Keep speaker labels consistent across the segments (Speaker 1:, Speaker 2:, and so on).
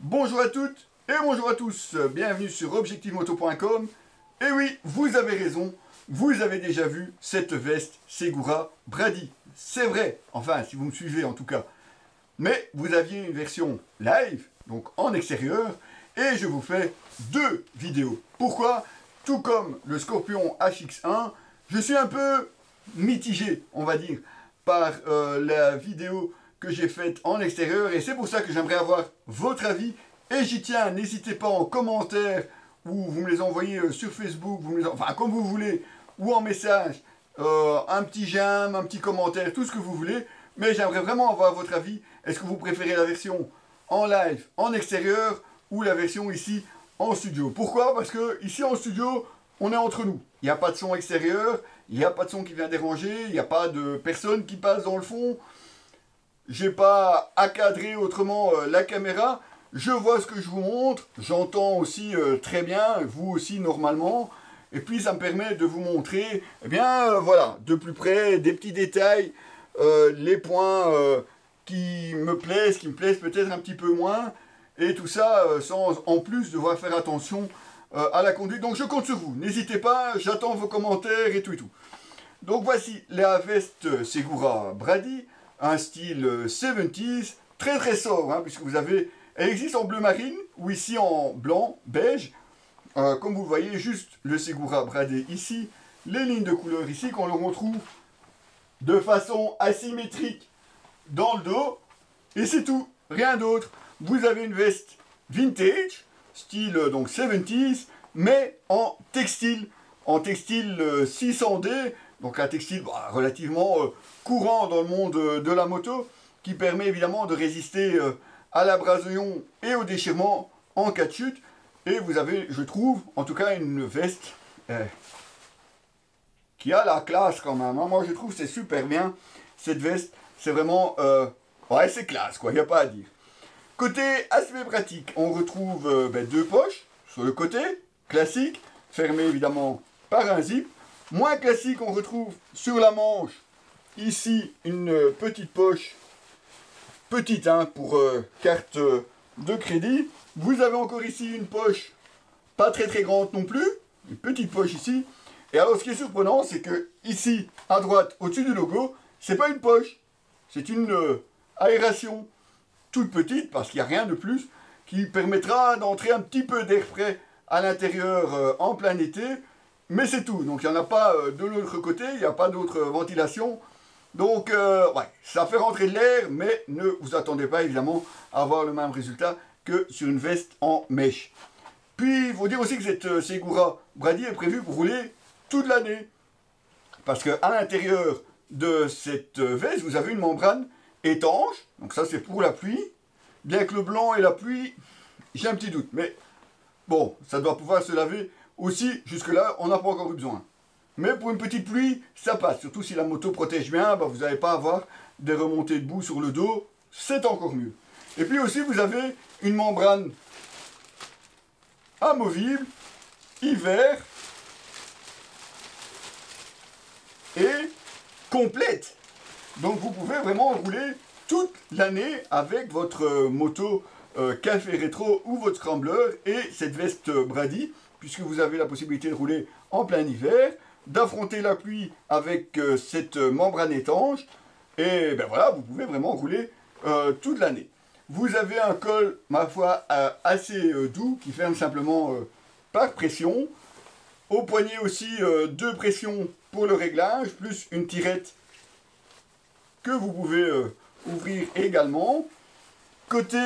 Speaker 1: Bonjour à toutes et bonjour à tous, bienvenue sur objectivemoto.com. Et oui, vous avez raison, vous avez déjà vu cette veste Segura Brady. C'est vrai, enfin si vous me suivez en tout cas. Mais vous aviez une version live, donc en extérieur, et je vous fais deux vidéos. Pourquoi? Tout comme le Scorpion HX1, je suis un peu mitigé, on va dire, par la vidéo que j'ai faite en extérieur, et c'est pour ça que j'aimerais avoir votre avis. Et j'y tiens, n'hésitez pas en commentaire, ou vous me les envoyez sur Facebook, enfin comme vous voulez, ou en message, un petit j'aime, un petit commentaire, tout ce que vous voulez. Mais j'aimerais vraiment avoir votre avis. Est-ce que vous préférez la version en live, en extérieur, ou la version ici en studio? Pourquoi? Parce que ici en studio, on est entre nous. Il n'y a pas de son extérieur, il n'y a pas de son qui vient déranger, il n'y a pas de personne qui passe dans le fond. J'ai pas à cadrer autrement la caméra. Je vois ce que je vous montre. J'entends aussi très bien, vous aussi normalement. Et puis ça me permet de vous montrer, eh bien voilà, de plus près, des petits détails, les points qui me plaisent peut-être un petit peu moins. Et tout ça sans en plus devoir faire attention à la conduite. Donc je compte sur vous. N'hésitez pas, j'attends vos commentaires et tout et tout. Donc voici la veste Segura Brady. Un style 70s, très très sobre, hein, puisque vous avez, elle existe en bleu marine, ou ici en blanc, beige, comme vous le voyez, juste le Segura Brady ici, les lignes de couleur ici, qu'on le retrouve de façon asymétrique dans le dos, et c'est tout, rien d'autre. Vous avez une veste vintage, style donc 70s, mais en textile 600D, donc un textile relativement courant dans le monde de la moto, qui permet évidemment de résister à l'abrasion et au déchirement en cas de chute. Et vous avez, je trouve, en tout cas une veste qui a la classe quand même. Hein. Moi je trouve c'est super bien, cette veste, c'est vraiment, ouais c'est classe quoi, il n'y a pas à dire. Côté aspect pratique, on retrouve deux poches sur le côté, classique, fermées évidemment par un zip. Moins classique, on retrouve sur la manche, ici, une petite poche, petite hein, pour carte de crédit. Vous avez encore ici une poche, pas très très grande non plus, une petite poche ici. Et alors ce qui est surprenant, c'est que ici, à droite, au-dessus du logo, c'est pas une poche, c'est une aération toute petite, parce qu'il n'y a rien de plus, qui permettra d'entrer un petit peu d'air frais à l'intérieur en plein été. Mais c'est tout, donc il n'y en a pas de l'autre côté, il n'y a pas d'autre ventilation. Donc, ouais, ça fait rentrer de l'air, mais ne vous attendez pas évidemment à avoir le même résultat que sur une veste en mèche. Puis, il faut dire aussi que cette Segura Brady est prévue pour rouler toute l'année. Parce qu'à l'intérieur de cette veste, vous avez une membrane étanche, donc ça c'est pour la pluie. Bien que le blanc et la pluie, j'ai un petit doute, mais bon, ça doit pouvoir se laver aussi, jusque-là, on n'a pas encore eu besoin. Mais pour une petite pluie, ça passe. Surtout si la moto protège bien, vous n'allez pas avoir des remontées de boue sur le dos. C'est encore mieux. Et puis aussi, vous avez une membrane amovible, hiver, et complète. Donc vous pouvez vraiment rouler toute l'année avec votre moto café rétro ou votre scrambler et cette veste Brady, puisque vous avez la possibilité de rouler en plein hiver, d'affronter la pluie avec cette membrane étanche, et ben voilà, vous pouvez vraiment rouler toute l'année. Vous avez un col, ma foi, assez doux, qui ferme simplement par pression. Au poignet aussi, deux pressions pour le réglage, plus une tirette que vous pouvez ouvrir également. Côté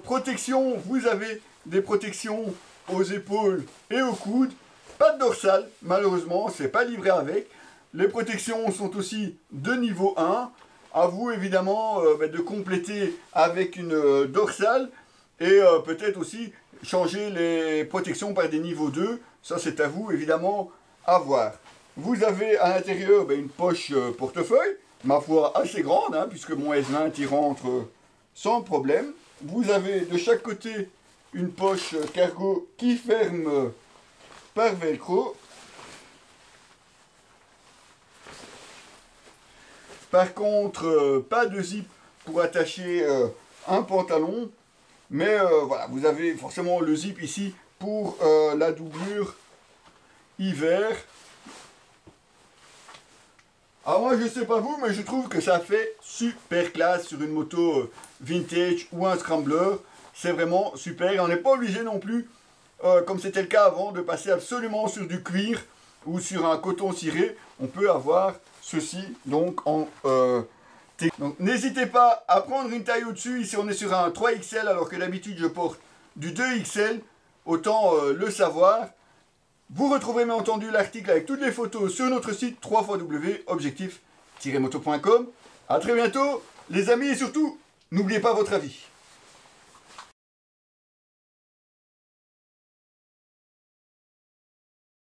Speaker 1: protection, vous avez des protections aux épaules et aux coudes. Pas de dorsale, malheureusement, c'est pas livré avec. Les protections sont aussi de niveau 1. À vous, évidemment, de compléter avec une dorsale. Et peut-être aussi changer les protections par des niveaux 2. Ça, c'est à vous, évidemment, à voir. Vous avez à l'intérieur une poche portefeuille, ma foi assez grande, hein, puisque mon S20 y rentre sans problème. Vous avez de chaque côté une poche cargo qui ferme par velcro. Par contre, pas de zip pour attacher un pantalon. Mais voilà, vous avez forcément le zip ici pour la doublure hiver. Alors moi je sais pas vous, mais je trouve que ça fait super classe sur une moto vintage ou un scrambler. C'est vraiment super et on n'est pas obligé non plus, comme c'était le cas avant, de passer absolument sur du cuir ou sur un coton ciré. On peut avoir ceci donc en donc n'hésitez pas à prendre une taille au-dessus. Ici on est sur un 3XL alors que d'habitude je porte du 2XL. Autant le savoir. Vous retrouverez bien entendu l'article avec toutes les photos sur notre site www.objectif-moto.com. A très bientôt les amis et surtout, n'oubliez pas votre avis.